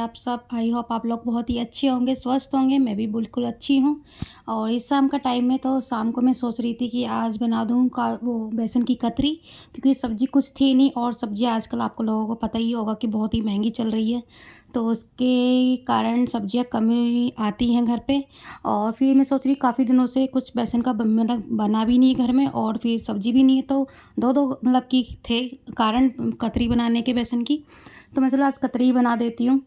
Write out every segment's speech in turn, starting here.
आप सब? I hope आप लोग बहुत ही अच्छे होंगे, स्वस्थ होंगे। मैं भी बिल्कुल अच्छी हूँ। और इस शाम का टाइम में तो शाम को मैं सोच रही थी कि आज बना दूँ का वो बेसन की कतरी, क्योंकि सब्ज़ी कुछ थी नहीं और सब्ज़ी आजकल आपको लोगों को पता ही होगा कि बहुत ही महंगी चल रही है। तो उसके कारण सब्ज़ियाँ कम ही आती हैं घर पे। और फिर मैं सोच रही काफ़ी दिनों से कुछ बेसन का मतलब बना भी नहीं है घर में, और फिर सब्ज़ी भी नहीं है, तो दो-दो मतलब कि थे कारण कतरी बनाने के बेसन की। तो मैं चलो आज कतरी ही बना देती हूँ।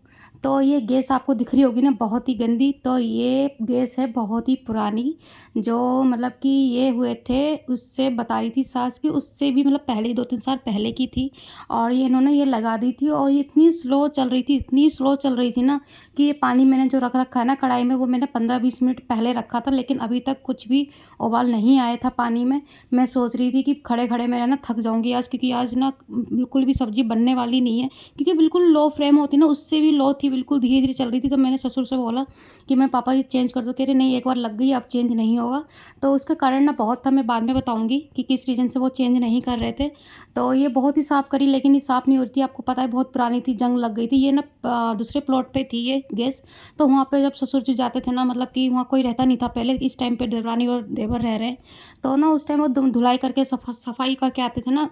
तो ये गैस आपको दिख रही होगी ना, बहुत ही गंदी। तो ये गैस है बहुत ही पुरानी, जो मतलब कि ये हुए थे उससे बता रही थी सास की, उससे भी मतलब पहले 2-3 साल पहले की थी। और ये इन्होंने ये लगा दी थी और ये इतनी स्लो चल रही थी, इतनी स्लो चल रही थी ना, कि ये पानी मैंने जो रख रखा है ना कढ़ाई में, वो मैंने 15-20 मिनट पहले रखा था, लेकिन अभी तक कुछ भी उबाल नहीं आया था पानी में। मैं सोच रही थी कि खड़े-खड़े मैं ना थक जाऊँगी आज, क्योंकि आज ना बिल्कुल भी सब्ज़ी बनने वाली नहीं है। क्योंकि बिल्कुल लो फ्लेम होती ना, उससे भी लो थी, बिल्कुल धीरे-धीरे चल रही थी। तो मैंने ससुर से बोला कि मैं पापा ये चेंज कर दो, कह रहे नहीं एक बार लग गई अब चेंज नहीं होगा। तो उसका कारण ना बहुत था, मैं बाद में बताऊँगी कि किस रीज़न से वो चेंज नहीं कर रहे थे। तो ये बहुत ही साफ़ करी, लेकिन ये साफ़ नहीं हो रही थी, आपको पता है बहुत पुरानी थी, जंग लग गई थी। ये ना दूसरे प्लॉट पे थी ये गैस। तो वहाँ पे जब ससुर जी जाते थे ना, मतलब कि वहाँ कोई रहता नहीं था पहले, इस टाइम पे देवरानी और देवर रह रहे हैं। तो ना उस टाइम वो धुलाई करके सफाई करके आते थे ना,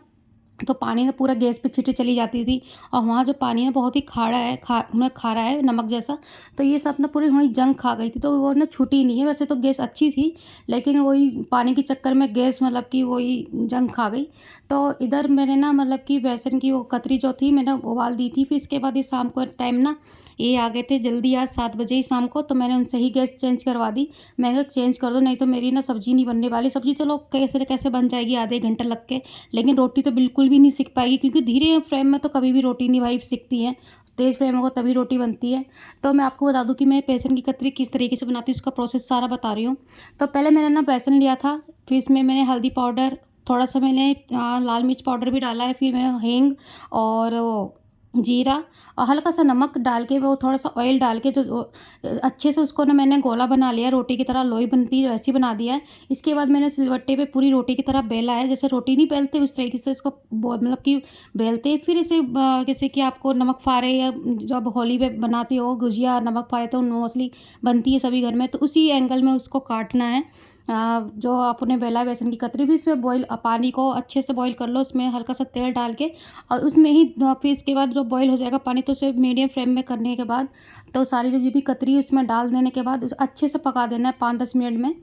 तो पानी ना पूरा गैस पे छींटे चली जाती थी। और वहाँ जो पानी है बहुत ही खारा है, मतलब खारा है नमक जैसा। तो ये सब ना पूरी वहीं जंग खा गई थी, तो वो ना छूटी नहीं है। वैसे तो गैस अच्छी थी, लेकिन वही पानी के चक्कर में गैस मतलब कि वही जंग खा गई। तो इधर मैंने ना मतलब कि बेसन की वो कतरी जो थी मैंने उबाल दी थी। फिर इसके बाद ये शाम को टाइम ना ये आ गए थे जल्दी, आज 7 बजे ही शाम को, तो मैंने उनसे ही गैस चेंज करवा दी। मैं कहा चेंज कर दो, नहीं तो मेरी ना सब्ज़ी नहीं बनने वाली। सब्ज़ी चलो कैसे न कैसे बन जाएगी आधे घंटे लग के, लेकिन रोटी तो बिल्कुल भी नहीं सिक पाएगी, क्योंकि धीरे फ्लेम में तो कभी भी रोटी नहीं भाई सिकती है। तेज़ फ्लेम होगा तभी रोटी बनती है। तो मैं आपको बता दूँ कि मैं बेसन की कतरी किस तरीके से बनाती हूँ, उसका प्रोसेस सारा बता रही हूँ। तो पहले मैंने ना बेसन लिया था, फिर इसमें मैंने हल्दी पाउडर, थोड़ा-सा मैंने लाल मिर्च पाउडर भी डाला है, फिर मैंने हींग और वो जीरा और हल्का-सा नमक डाल के, वो थोड़ा-सा ऑयल डाल के, जो अच्छे से उसको ना मैंने गोला बना लिया, रोटी की तरह लोई बनती है वैसी बना दिया है। इसके बाद मैंने सिलवट्टे पे पूरी रोटी की तरह बेला है, जैसे रोटी नहीं बेलते उस तरीके से इसको मतलब कि बेलते हैं। फिर इसे जैसे कि आपको नमक फाड़े या जब होली पे बनाते हो गुजिया नमक फाड़े तो मोस्टली बनती है सभी घर में, तो उसी एंगल में उसको काटना है। जो आपने बेला है बेसन की कतरी, भी इसमें बॉयल पानी को अच्छे से बॉयल कर लो, उसमें हल्का सा तेल डाल के, और उसमें ही फिर इसके बाद जो बॉयल हो जाएगा पानी, तो उसे मीडियम फ्लेम में करने के बाद, तो सारी जो भी कतरी है उसमें डाल देने के बाद उसे अच्छे से पका देना है 5-10 मिनट में।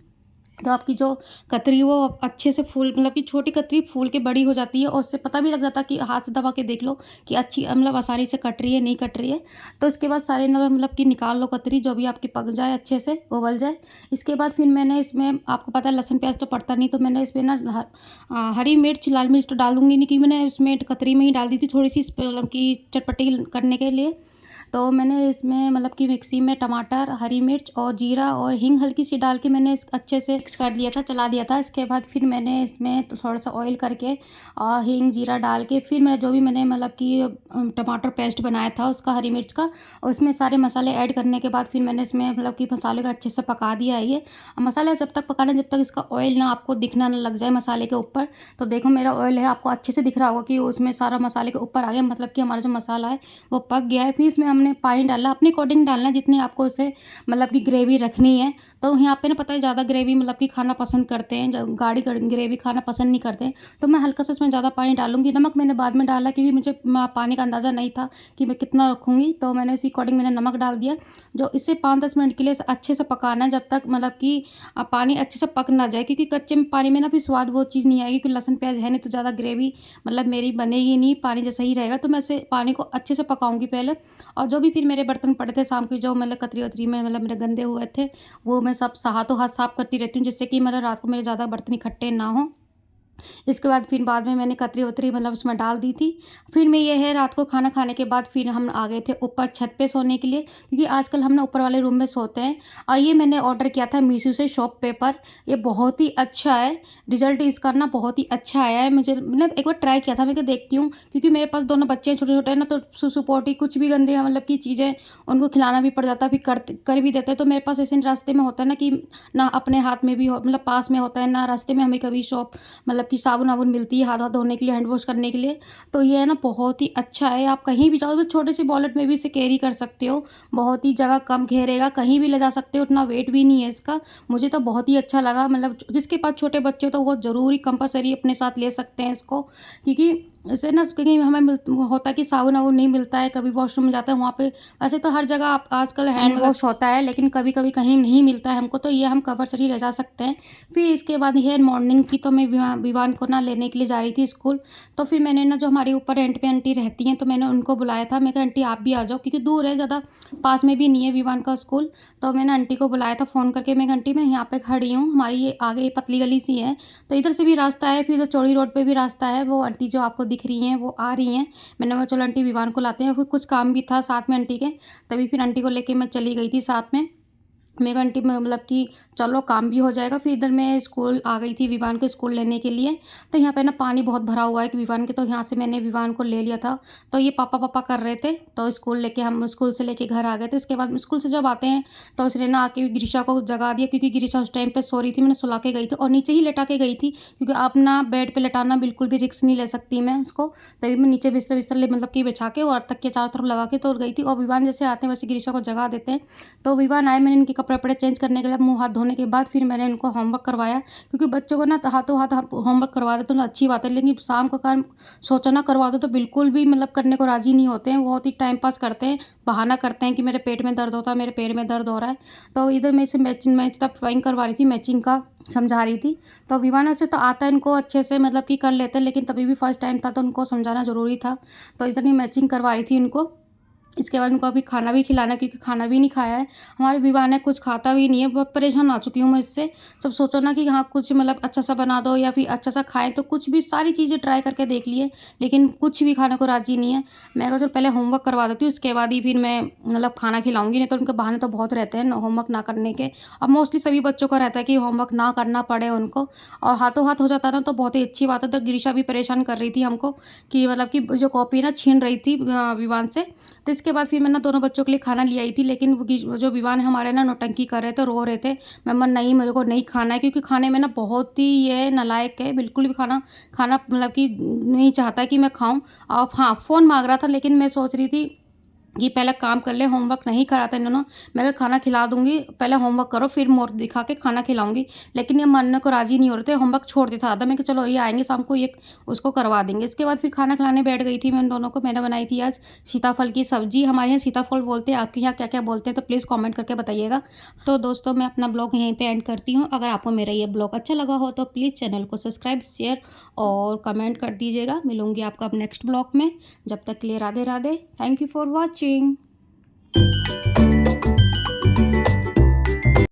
तो आपकी जो कतरी है वो अच्छे से फूल, मतलब कि छोटी कतरी फूल के बड़ी हो जाती है, और उससे पता भी लग जाता है कि हाथ से दबा के देख लो कि अच्छी मतलब आसानी से कट रही है नहीं कट रही है। तो इसके बाद सारे मतलब कि निकाल लो कतरी, जो भी आपकी पक जाए अच्छे से उबल जाए। इसके बाद फिर मैंने इसमें, आपको पता है लहसुन प्याज तो पड़ता नहीं, तो मैंने इसमें ना हरी मिर्च लाल मिर्च तो डालूंगी नहीं, क्योंकि मैंने उसमें कतरी में ही डाल दी थी थोड़ी सी मतलब कि चटपटी करने के लिए। तो मैंने इसमें मतलब कि मिक्सी में टमाटर, हरी मिर्च और जीरा और हींग हल्की सी डाल के मैंने इस अच्छे से मिक्स कर दिया था, चला दिया था। इसके बाद फिर मैंने इसमें तो थोड़ा-सा ऑयल करके और हींग, जीरा डाल के, फिर मैंने जो भी मैंने मतलब कि टमाटर पेस्ट बनाया था उसका, हरी मिर्च का, और उसमें सारे मसाले ऐड करने के बाद फिर मैंने इसमें मतलब कि मसाले को अच्छे से पका दिया है ये। मसाला जब तक पकाना है जब तक इसका ऑयल ना आपको दिखना ना लग जाए मसाले के ऊपर। तो देखो मेरा ऑयल है, आपको अच्छे से दिख रहा होगा कि उसमें सारा मसाले के ऊपर आ गया, मतलब कि हमारा जो मसाला है वो पक गया है। फिर इसमें हमने पानी डाला, अपने अकॉर्डिंग डालना है जितनी आपको उसे मतलब कि ग्रेवी रखनी है। तो यहाँ पे ना पता है ज़्यादा ग्रेवी मतलब कि खाना पसंद करते हैं, जब गाढ़ी ग्रेवी खाना पसंद नहीं करते हैं, तो मैं हल्का सा इसमें ज़्यादा पानी डालूंगी। नमक मैंने बाद में डाला, क्योंकि मुझे पानी का अंदाज़ा नहीं था कि मैं कितना रखूँगी, तो मैंने इसी अकॉर्डिंग मैंने नमक डाल दिया। जो इसे 5-10 मिनट के लिए अच्छे से पकाना है, जब तक मतलब कि पानी अच्छे से पक ना जाए, क्योंकि कच्चे में पानी में ना फिर स्वाद वो चीज़ नहीं आएगी, क्योंकि लहसुन प्याज है नहीं, तो ज़्यादा ग्रेवी मतलब मेरी बनेगी नहीं, पानी जैसा ही रहेगा। तो मैं इसे पानी को अच्छे से पकाऊंगी पहले। और जो भी फिर मेरे बर्तन पड़े थे शाम की, जो मतलब कतरी-वतरी में मतलब मेरे गंदे हुए थे, वो मैं सब हाथों हाथ साफ़ करती रहती हूँ, जिससे कि मतलब रात को मेरे ज़्यादा बर्तन इकट्ठे ना हों। इसके बाद फिर बाद में मैंने कतरी-वतरी मतलब उसमें डाल दी थी। फिर मैं ये है रात को खाना खाने के बाद फिर हम आ गए थे ऊपर छत पे सोने के लिए, क्योंकि आजकल हम ना ऊपर वाले रूम में सोते हैं। और ये मैंने ऑर्डर किया था मीशो से शॉप पेपर, ये बहुत ही अच्छा है, रिज़ल्ट इसका ना बहुत ही अच्छा आया है। मुझे मतलब एक बार ट्राई किया था, मैं कहा देखती हूँ, क्योंकि मेरे पास दोनों बच्चे हैं छोटे-छोटे ना, तो सुसु-पोटी कुछ भी गंदे मतलब की चीज़ें उनको खिलाना भी पड़ जाता है, फिर कर भी देते हैं। तो मेरे पास ऐसे रास्ते में होता है ना कि ना अपने हाथ में भी हो मतलब पास में होता है, ना रास्ते में हमें कभी शॉप मतलब मतलब कि साबुन-वाबुन मिलती है हाथ-वाथ धोने के लिए, हैंड वॉश करने के लिए। तो ये है ना बहुत ही अच्छा है, आप कहीं भी जाओ तो छोटे-से वॉलेट में भी इसे कैरी कर सकते हो। बहुत ही जगह कम घेरेगा, कहीं भी ले जा सकते हो, उतना वेट भी नहीं है इसका। मुझे तो बहुत ही अच्छा लगा, मतलब जिसके पास छोटे बच्चे हो तो वो ज़रूरी कंपल्सरी अपने साथ ले सकते हैं इसको, क्योंकि इससे ना कहीं हमें होता है कि साबुन-वाबुन नहीं मिलता है, कभी वॉशरूम में जाते हैं वहाँ पे, वैसे तो हर जगह आप आजकल हैंड वॉश होता है, लेकिन कभी-कभी कहीं नहीं मिलता है हमको, तो ये हम कंपल्सरी ले जा सकते हैं। फिर इसके बाद ये मॉर्निंग की, तो मैं विवान को ना लेने के लिए जा रही थी स्कूल। तो फिर मैंने ना, जो हमारे ऊपर रेंट पे आंटी रहती हैं, तो मैंने उनको बुलाया था। मैं कहा आंटी आप भी आ जाओ, क्योंकि दूर है ज़्यादा, पास में भी नहीं है विवान का स्कूल। तो मैंने आंटी को बुलाया था फ़ोन करके, मैं कहा आंटी मैं यहाँ पे खड़ी हूँ, हमारी ये आगे ये पतली गली सी है, तो इधर से भी रास्ता है, फिर इधर चौड़ी रोड पे भी रास्ता है, वो आंटी जो आपको दिख रही हैं वो आ रही हैं। मैंने बोला चलो आंटी विवान को लाते हैं, फिर कुछ काम भी था साथ में आंटी के, तभी फिर आंटी को लेके मैं चली गई थी साथ में। मैं कहा आंटी मैं मतलब कि चलो काम भी हो जाएगा। फिर इधर मैं स्कूल आ गई थी विवान को स्कूल लेने के लिए। तो यहाँ पे ना पानी बहुत भरा हुआ है कि विवान के, तो यहाँ से मैंने विवान को ले लिया था। तो ये पापा कर रहे थे, तो हम स्कूल से लेके घर आ गए थे। इसके बाद स्कूल से जब आते हैं तो उसने ना आके गिरिशा को जगा दिया, क्योंकि गिरिशा उस टाइम पे सो रही थी, मैंने सुला के गई थी और नीचे ही लेटा के गई थी, क्योंकि आप ना बेड पे लेटाना बिल्कुल भी रिस्क नहीं ले सकती मैं उसको। तभी मैं नीचे बिस्तर मतलब कि बिछा के और तकिया चारों तरफ लगा के तो गई थी। और विवान जैसे आते हैं वैसे गिरिशा को जगा देते हैं। तो विवान आए, मैंने इनके कपड़े चेंज करने के लिए मुँह हाथ धोने के बाद फिर मैंने इनको होमवर्क करवाया, क्योंकि बच्चों को ना हाथों हाथ आप होमवर्क करवा देते हो तो अच्छी बात है, लेकिन शाम का काम सोचो ना करवा दो तो बिल्कुल भी मतलब करने को राज़ी नहीं होते हैं, बहुत ही टाइम पास करते हैं, बहाना करते हैं कि मेरे पेट में दर्द होता है, मेरे पैर में दर्द हो रहा है। तो इधर मैं इसे मैच तब ड्राइंग करवा रही थी, मैचिंग का समझा रही थी। तो विवान से तो आता है इनको अच्छे से, मतलब कि कर लेते हैं, लेकिन तभी भी फर्स्ट टाइम था तो उनको समझाना ज़रूरी था। तो इधर मैं मैचिंग करवा रही थी इनको। इसके बाद उनको अभी खाना भी खिलाना है, क्योंकि खाना भी नहीं खाया है। हमारे विवान है कुछ खाता भी नहीं है, बहुत परेशान आ चुकी हूँ मैं इससे। सब सोचो ना कि हाँ कुछ मतलब अच्छा सा बना दो या फिर अच्छा सा खाएँ, तो कुछ भी सारी चीज़ें ट्राई करके देख लिए, लेकिन कुछ भी खाने को राज़ी नहीं है। मैं कहा चलो पहले होमवर्क करवा देती हूँ, उसके बाद ही फिर मैं मतलब खाना खिलाऊँगी, नहीं तो उनके बहाने तो बहुत रहते हैं होमवर्क ना करने के। अब मोस्टली सभी बच्चों का रहता है कि होमवर्क ना करना पड़े उनको, और हाथों हाथ हो जाता है ना तो बहुत ही अच्छी बात है। तो गिरिशा भी परेशान कर रही थी हमको कि मतलब कि जो कॉपी ना छीन रही थी विवान से। तो इसके बाद फिर मैं ना दोनों बच्चों के लिए खाना ले आई थी, लेकिन वो जो विवान है हमारे ना नौटंकी कर रहे थे, रो रहे थे। मैं नहीं, मेरे को नहीं खाना है, क्योंकि खाने में ना बहुत ही ये नालायक है, बिल्कुल भी खाना खाना मतलब कि नहीं चाहता है कि मैं खाऊँ। और हाँ, फ़ोन माँग रहा था, लेकिन मैं सोच रही थी कि पहले काम कर ले, होमवर्क नहीं करा था इन्होंने। मैं कहा खाना खिला दूँगी, पहले होमवर्क करो फिर मोर दिखा के खाना खिलाऊँगी। लेकिन ये मानने को राज़ी नहीं हो रहे थे, होमवर्क छोड़ दिया था आधा। मैं कहा चलो ये आएँगे शाम को, ये उसको करवा देंगे। इसके बाद फिर खाना खिलाने बैठ गई थी मैं उन दोनों को। मैंने बनाई थी आज सीताफल की सब्ज़ी। हमारे यहाँ सीताफल बोलते हैं, आपके यहाँ क्या-क्या बोलते हैं तो प्लीज़ कमेंट करके बताइएगा। तो दोस्तों मैं अपना ब्लॉग यहीं पे एंड करती हूँ। अगर आपको मेरा ये ब्लॉग अच्छा लगा हो तो प्लीज़ चैनल को सब्सक्राइब, शेयर और कमेंट कर दीजिएगा। मिलूँगी आपको अब नेक्स्ट ब्लॉग में। जब तक के लिए Radhe Radhe. Thank you for watching.